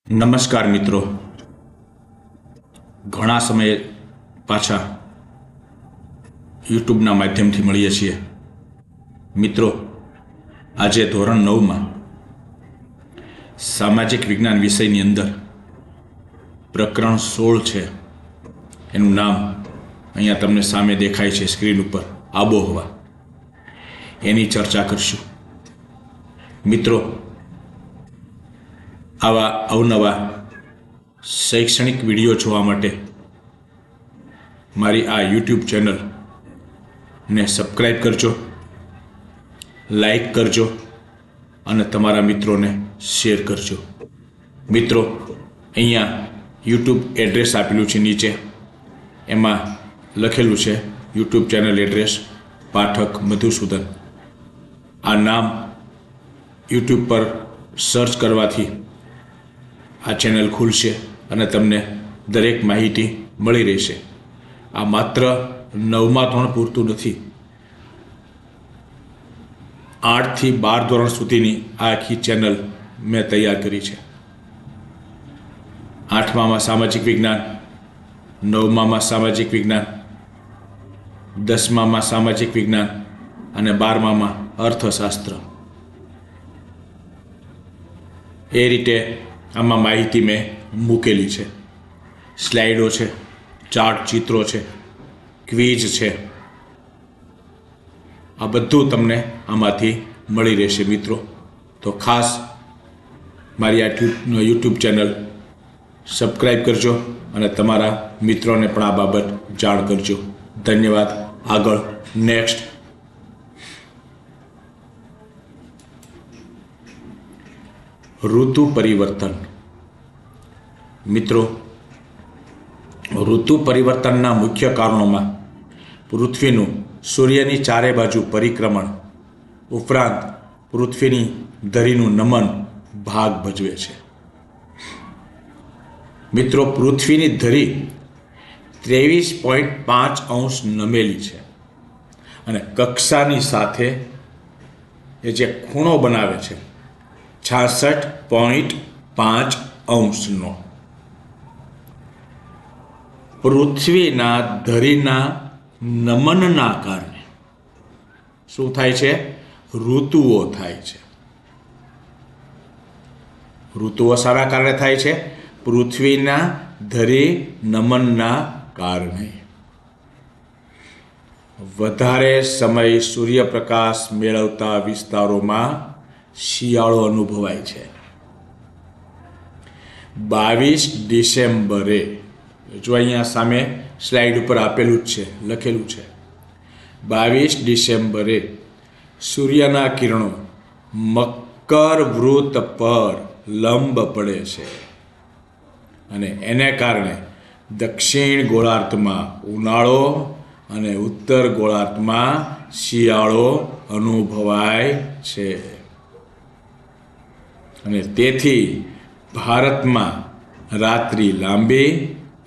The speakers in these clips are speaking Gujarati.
નમસ્કાર મિત્રો, ઘણા સમય પાછા યુટ્યુબના માધ્યમથી મળીએ છીએ. મિત્રો, આજે ધોરણ 9માં સામાજિક વિજ્ઞાન વિષયની અંદર પ્રકરણ 16 છે. એનું નામ અહીંયા તમને સામે દેખાય છે સ્ક્રીન ઉપર, આબોહવા. એની ચર્ચા કરશું. મિત્રો, આવા અવનવા શૈક્ષણિક વિડીયો જોવા માટે મારી આ યુટ્યુબ ચેનલને સબસ્ક્રાઈબ કરજો, લાઈક કરજો અને તમારા મિત્રોને શેર કરજો. મિત્રો, અહીંયા યુટ્યુબ એડ્રેસ આપેલું છે નીચે, એમાં લખેલું છે YouTube channel address Pathak Madhusudan. આ નામ યુટ્યુબ પર સર્ચ કરવાથી આ ચેનલ ખુલશે અને તમને દરેક માહિતી મળી રહેશે. આ માત્ર 9મા ધોરણ પૂરતું નથી, 8 થી 12 ધોરણ સુધીની આ આખી ચેનલ મેં તૈયાર કરી છે. 8મામાં સામાજિક વિજ્ઞાન, 9મામાં સામાજિક વિજ્ઞાન, 10મામાં સામાજિક વિજ્ઞાન અને 12મામાં અર્થશાસ્ત્ર. એ રીતે આમાં માહિતી મેં મૂકેલી છે. સ્લાઇડો છે, ચાર્ટ ચિત્રો છે, ક્વિઝ છે. આ બધું તમને આમાંથી મળી રહેશે. મિત્રો, તો ખાસ મારી આ યુટ્યુબ ચેનલ સબસ્ક્રાઈબ કરજો અને તમારા મિત્રોને પણ આ બાબત જાણ કરજો. ધન્યવાદ. આગળ નેક્સ્ટ. ઋતુ પરિવર્તન. મિત્રો, ઋતુ પરિવર્તનના મુખ્ય કારણોમાં પૃથ્વીનું સૂર્યની ચારે બાજુ પરિક્રમણ ઉપરાંત પૃથ્વીની ધરીનું નમન ભાગ ભજવે છે. મિત્રો, પૃથ્વીની ધરી 23.5 નમેલી છે અને કક્ષાની સાથે એ જે ખૂણો બનાવે છે 66.5 પૃથ્વીના ધરીના નમનના કારણે શું થાય છે? ઋતુઓ થાય છે. ઋતુઓ શાના કારણે થાય છે? પૃથ્વીના ધરી નમનના કારણે. વધારે સમય સૂર્યપ્રકાશ મેળવતા વિસ્તારોમાં શિયાળો અનુભવાય છે. 22 ડિસેમ્બરે, જો અહીંયા સામે સ્લાઇડ ઉપર આપેલું જ છે, લખેલું છે, 22 ડિસેમ્બરે સૂર્યના કિરણો મકર વૃત્ત પર લંબ પડે છે અને એને કારણે દક્ષિણ ગોળાર્ધમાં ઉનાળો અને ઉત્તર ગોળાર્ધમાં શિયાળો અનુભવાય છે. અને તેથી ભારતમાં રાત્રિ લાંબી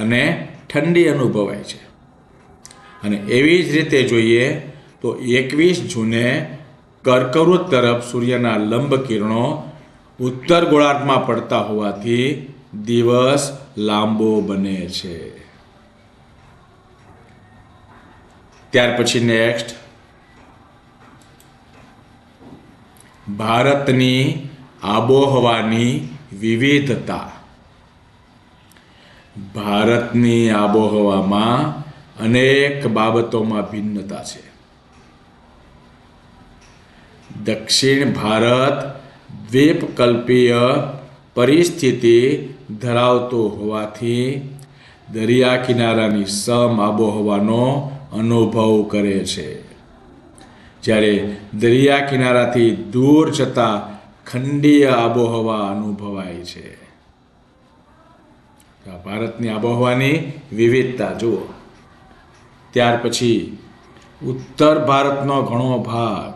અને ઠંડી અનુભવાય છે. અને એવી જ રીતે જોઈએ તો 21 જૂને કર્કવૃત તરફ સૂર્યના લંબ કિરણો ઉત્તર ગોળાર્ધમાં પડતા હોવાથી દિવસ લાંબો બને છે. ત્યાર પછી નેક્સ્ટ, ભારતની આબોહવાની વિવિધતા. ભારતની આબોહવામાં અનેક બાબતોમાં ભિન્નતા છે. દક્ષિણ ભારત દ્વીપકલ્પીય પરિસ્થિતિ ધરાવતો હોવાથી દરિયા કિનારાની સમ આબોહવાનો અનુભવ કરે છે, જ્યારે દરિયા કિનારાથી દૂર જતા ખંડીય આબોહવા અનુભવાય છે. ભારતની આબોહવાની વિવિધતા જુઓ. ત્યાર પછી ઉત્તર ભારતનો ઘણો ભાગ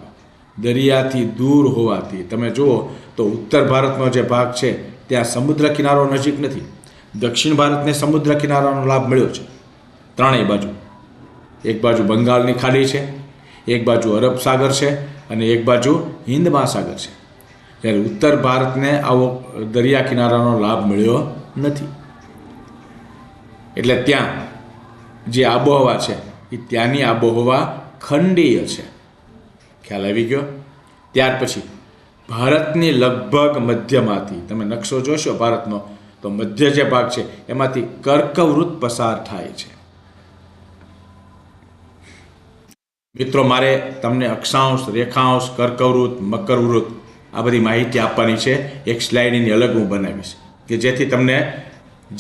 દરિયાથી દૂર હોવાથી તમે જુઓ તો ઉત્તર ભારતનો જે ભાગ છે ત્યાં સમુદ્ર કિનારો નજીક નથી. દક્ષિણ ભારતને સમુદ્ર કિનારાનો લાભ મળ્યો છે ત્રણેય બાજુ. એક બાજુ બંગાળની ખાડી છે, એક બાજુ અરબ સાગર છે અને એક બાજુ હિન્દ મહાસાગર છે. જ્યારે ઉત્તર ભારતને આવો દરિયા કિનારાનો લાભ મળ્યો નથી. એટલે ત્યાં જે આબોહવા છે એ ત્યાંની આબોહવા ખંડીય છે. ખ્યાલ આવી ગયો? ત્યાર પછી ભારતની લગભગ મધ્યમાંથી તમે નકશો જોશો ભારતનો, તો મધ્ય જે ભાગ છે એમાંથી કર્કવૃત પસાર થાય છે. મિત્રો, મારે તમને અક્ષાંશ, રેખાંશ, કર્કવૃત, મકરવૃત આ બધી માહિતી આપવાની છે. એક સ્લાઇડની અલગ હું બનાવીશ કે જેથી તમને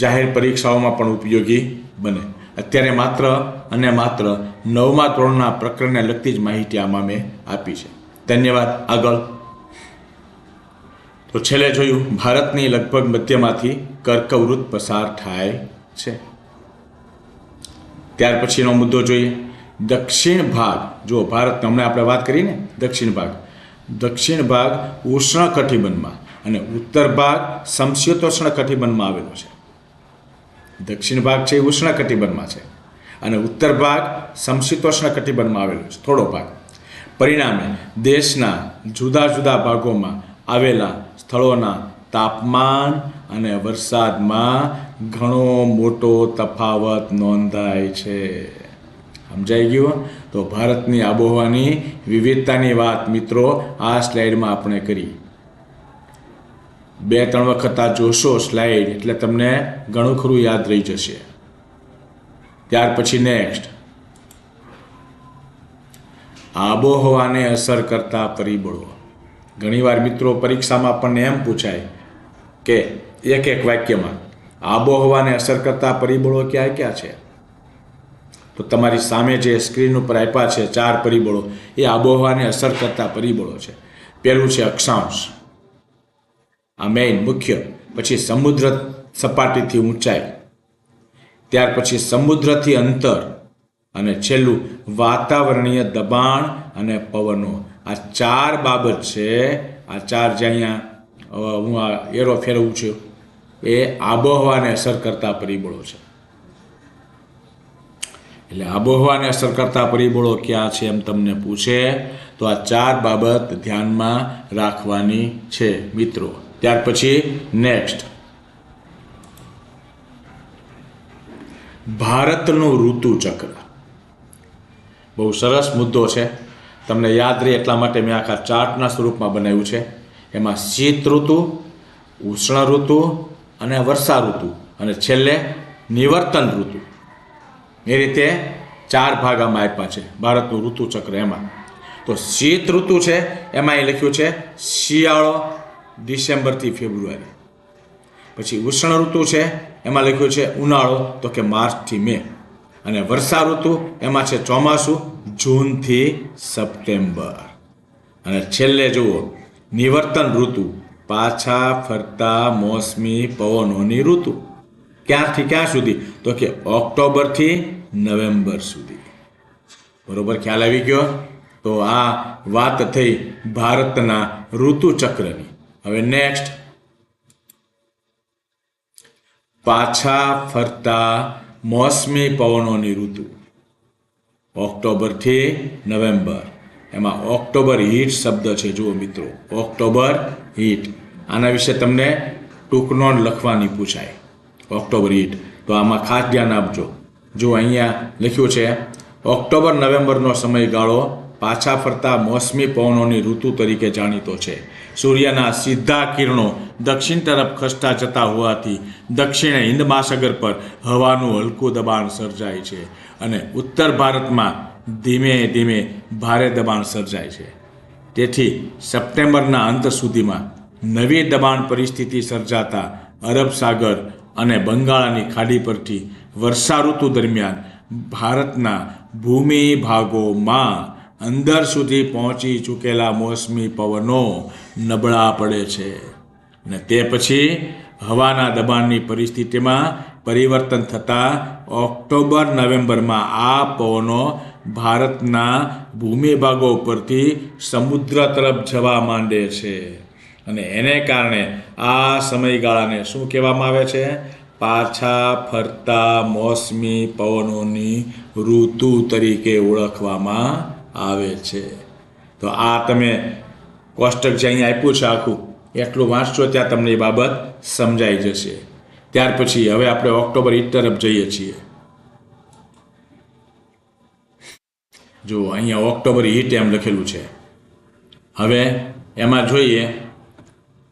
જાહેર પરીક્ષાઓમાં પણ ઉપયોગી બને. અત્યારે માત્ર અને માત્ર 9મા ધોરણના પ્રકરણને લગતી જ માહિતી આમાં મેં આપી છે. ધન્યવાદ. આગળ તો છેલ્લે જોયું ભારતની લગભગ મધ્યમાંથી કર્કવૃત પસાર થાય છે. ત્યાર પછીનો મુદ્દો જોઈએ દક્ષિણ ભાગ. જો ભારતનો હમણાં આપણે વાત કરી ને દક્ષિણ ભાગ ઉષ્ણ કટિબંધમાં અને ઉત્તર ભાગ સમશીતોષ્ણ કટિબંધમાં આવેલો છે. દક્ષિણ ભાગ છે એ ઉષ્ણ કટિબંધમાં છે અને ઉત્તર ભાગ સમશીતોષ્ણ કટિબંધમાં આવેલો છે, થોડો ભાગ. પરિણામે દેશના જુદા જુદા ભાગોમાં આવેલા સ્થળોના તાપમાન અને વરસાદમાં ઘણો મોટો તફાવત નોંધાય છે. સમજાઈ ગયું? તો ભારતની આબોહવાની વિવિધતાની વાત મિત્રો આ સ્લાઇડમાં આપણે કરી. 2-3 વખત આ જોશો સ્લાઇડ એટલે તમને ઘણું ખરું યાદ રહી જશે. ત્યાર પછી નેક્સ્ટ આબોહવાને અસર કરતા પરિબળો. ઘણીવાર મિત્રો પરીક્ષામાં આપણને એમ પૂછાય કે એક વાક્યમાં આબોહવાને અસર કરતા પરિબળો ક્યાં ક્યાં છે? તો તમારી સામે જે સ્ક્રીન ઉપર આપ્યા છે 4 પરિબળો એ આબોહવાને અસર કરતા પરિબળો છે. પહેલું છે અક્ષાંશ, આ મેઇન મુખ્ય. પછી સમુદ્ર સપાટીથી ઊંચાઈ, ત્યાર પછી સમુદ્રથી અંતર અને છેલ્લું વાતાવરણીય દબાણ અને પવનો. આ 4 બાબત છે. આ 4 જે અહીંયા હું આ એરો ફેરવું છું એ આબોહવાને અસર કરતા પરિબળો છે. એટલે આબોહવાને અસર કરતા પરિબળો ક્યાં છે એમ તમને પૂછે તો આ 4 બાબત ધ્યાનમાં રાખવાની છે મિત્રો. ત્યાર પછી નેક્સ્ટ ભારતનું ઋતુ ચક્ર. બહુ સરસ મુદ્દો છે, તમને યાદ રહે એટલા માટે મેં આખા ચાર્ટના સ્વરૂપમાં બનાવ્યું છે. એમાં શીત ઋતુ, ઉષ્ણ ઋતુ અને વર્ષા ઋતુ અને છેલ્લે નિવર્તન ઋતુ, એ રીતે 4 ભાગ આમાં આપ્યા છે ભારતનું ઋતુ ચક્ર. એમાં તો શીત ઋતુ છે એમાં એ લખ્યું છે શિયાળો ડિસેમ્બરથી ફેબ્રુઆરી. પછી ઉષ્ણ ઋતુ છે એમાં લખ્યું છે ઉનાળો તો કે માર્ચથી મે. અને વર્ષા ઋતુ એમાં છે ચોમાસું જૂનથી સપ્ટેમ્બર. અને છેલ્લે જુઓ નિવર્તન ઋતુ, પાછા ફરતા મોસમી પવનોની ઋતુ. ક્યાંથી ક્યાં સુધી? તો કે ઓક્ટોબરથી નવેમ્બર સુધી. બરોબર, ખ્યાલ આવી ગયો? તો આ વાત થઈ ભારતના ઋતુ ચક્રની. હવે નેક્સ્ટ પાછા ફરતા મોસમી પવનોની ઋતુ, ઓક્ટોબરથી નવેમ્બર. એમાં ઓક્ટોબર હીટ શબ્દ છે, જુઓ મિત્રો, ઓક્ટોબર હીટ. આના વિશે તમને ટૂંક નોંધ લખવાની પૂછાય, ઓક્ટોબર હીટ. તો આમાં ખાસ ધ્યાન આપજો. જો અહીંયા લખ્યું છે ઓક્ટોબર નવેમ્બરનો સમયગાળો પાછા ફરતા મોસમી પવનોની ઋતુ તરીકે જાણીતો છે. સૂર્યના સીધા કિરણો દક્ષિણ તરફ ખસતા જતા હોવાથી દક્ષિણ હિન્દ મહાસાગર પર હવાનું હલકું દબાણ સર્જાય છે અને ઉત્તર ભારતમાં ધીમે ધીમે ભારે દબાણ સર્જાય છે. તેથી સપ્ટેમ્બરના અંત સુધીમાં નવી દબાણ પરિસ્થિતિ સર્જાતા અરબ સાગર અને બંગાળની ખાડી પરથી વર્ષા ઋતુ દરમિયાન ભારતના ભૂમિ ભાગોમાં અંદર સુધી પહોંચી ચૂકેલા મોસમી પવનો નબળા પડે છે અને તે પછી હવાના દબાણની પરિસ્થિતિમાં પરિવર્તન થતાં ઓક્ટોબર નવેમ્બરમાં આ પવનો ભારતના ભૂમિ ભાગો પરથી સમુદ્ર તરફ જવા માંડે છે અને એને કારણે આ સમયગાળાને શું કહેવામાં આવે છે? પાછા ફરતા મોસમી પવનોની ઋતુ તરીકે ઓળખવામાં આવે છે. તો આ તમે કોષ્ટક જે અહીંયા આપ્યું છે આખું એટલું વાંચશો ત્યાં તમને એ બાબત સમજાઈ જશે. ત્યાર પછી હવે આપણે ઓક્ટોબર હીટ તરફ જઈએ છીએ. જો અહીંયા ઓક્ટોબર હીટ એમ લખેલું છે. હવે એમાં જોઈએ,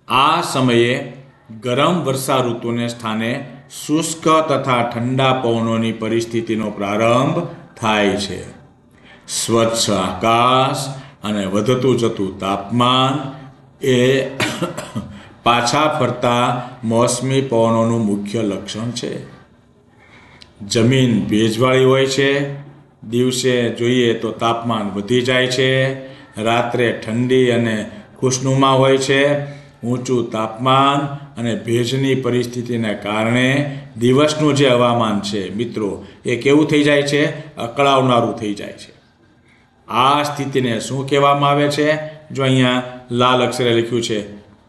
આ સમયે ગરમ વર્ષા ઋતુને સ્થાને શુષ્ક તથા ઠંડા પવનોની પરિસ્થિતિનો પ્રારંભ થાય છે. સ્વચ્છ આકાશ અને વધતું જતું તાપમાન એ પાછા ફરતા મોસમી પવનોનું મુખ્ય લક્ષણ છે. જમીન ભેજવાળી હોય છે. દિવસે જોઈએ તો તાપમાન વધી જાય છે. રાત્રે ઠંડી અને ખુશનુમા હોય છે. ઊંચું તાપમાન અને ભેજની પરિસ્થિતિને કારણે દિવસનું જે હવામાન છે મિત્રો, એ કેવું થઈ જાય છે? અકળાવનારું થઈ જાય છે. આ સ્થિતિને શું કહેવામાં આવે છે? જો અહીંયા લાલ અક્ષરે લખ્યું છે,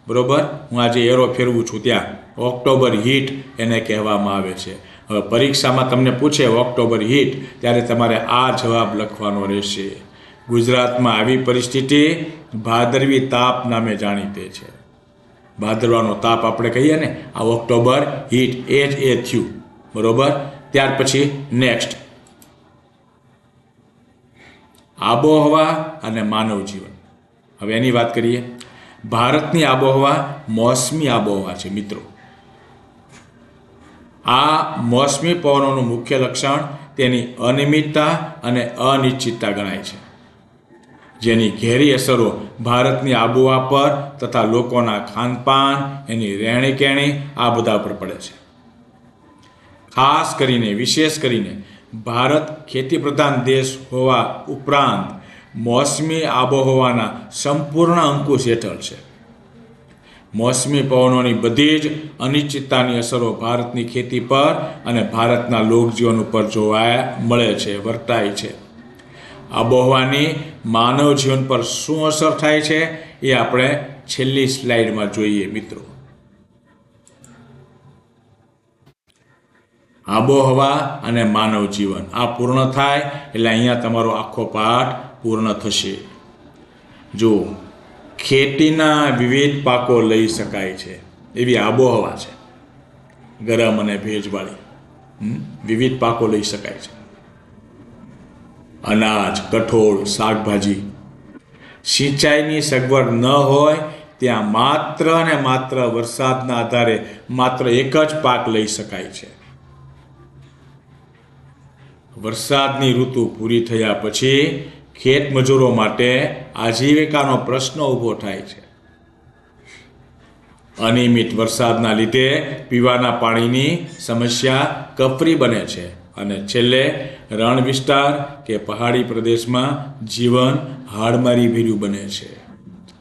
બરોબર, હું આજે એરો ફેરવું છું ત્યાં, ઓક્ટોબર હીટ એને કહેવામાં આવે છે. હવે પરીક્ષામાં તમને પૂછે ઓક્ટોબર હીટ, ત્યારે તમારે આ જવાબ લખવાનો રહેશે. ગુજરાતમાં આવી પરિસ્થિતિ ભાદરવી તાપ નામે જાણીતી છે. ભાદરવાનો તાપ આપણે કહીએ ને, આ ઓક્ટોબર હીટ એ જ એ થયું, બરોબર. ત્યાર પછી નેક્સ્ટ, આબોહવા અને માનવ જીવન. હવે એની વાત કરીએ. ભારતની આબોહવા મોસમી આબોહવા છે મિત્રો. આ મોસમી પવનોનું મુખ્ય લક્ષણ તેની અનિયમિતતા અને અનિશ્ચિતતા ગણાય છે, જેની ઘેરી અસરો ભારતની આબોહવા પર તથા લોકોના ખાનપાન, એની રહેણીકહેણી, આ બધા પર પડે છે. ખાસ કરીને, વિશેષ કરીને ભારત ખેતી પ્રધાન દેશ હોવા ઉપરાંત મોસમી આબોહવાના સંપૂર્ણ અંકુશ હેઠળ છે. મોસમી પવનોની બધી જ અનિશ્ચિતતાની અસરો ભારતની ખેતી પર અને ભારતના લોકજીવન ઉપર જોવા મળે છે, વર્તાય છે. આબોહવાની માનવ જીવન પર શું અસર થાય છે એ આપણે છેલ્લી સ્લાઇડમાં જોઈએ મિત્રો. આબોહવા અને માનવ જીવન આ પૂર્ણ થાય એટલે અહીંયા તમારો આખો પાઠ પૂર્ણ થશે. જો ખેતીના વિવિધ પાકો લઈ શકાય છે એવી આબોહવા છે, ગરમ અને ભેજવાળી. વિવિધ પાકો લઈ શકાય છે. અનાજ, કઠોળ, શાકભાજી. સિંચાઈની સગવડ ન હોય ત્યાં માત્ર ને માત્ર વરસાદના આધારે માત્ર એક જ પાક લઈ શકાય છે. વરસાદની ઋતુ પૂરી થયા પછી ખેત મજૂરો માટે આજીવિકાનો પ્રશ્ન ઊભો થાય છે. અનિયમિત વરસાદના લીધે પીવાના પાણીની સમસ્યા કપરી બને છે અને છેલ્લે રણ વિસ્તાર કે પહાડી પ્રદેશમાં જીવન હાડમારી ભર્યું બને છે.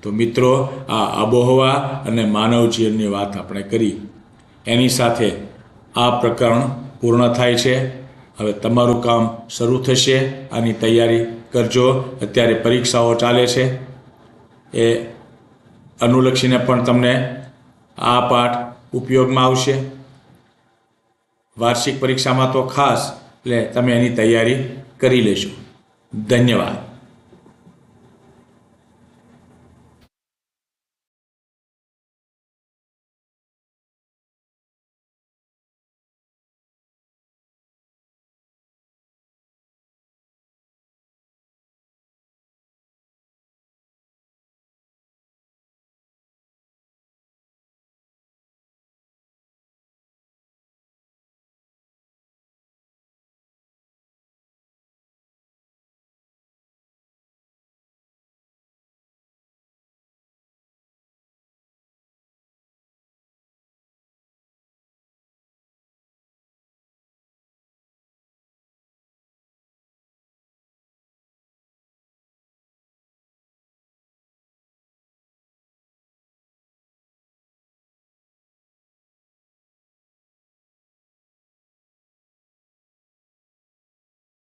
તો મિત્રો, આ આબોહવા અને માનવ જીવનની વાત આપણે કરી. એની સાથે આ પ્રકરણ પૂર્ણ થાય છે. હવે તમારું કામ શરૂ થશે. આની તૈયારી કરજો. અત્યારે પરીક્ષાઓ ચાલે છે, એ અનુલક્ષીને પણ તમને આ પાઠ ઉપયોગમાં આવશે. વાર્ષિક પરીક્ષામાં તો ખાસ, એટલે તમે એની તૈયારી કરી લેશો. ધન્યવાદ.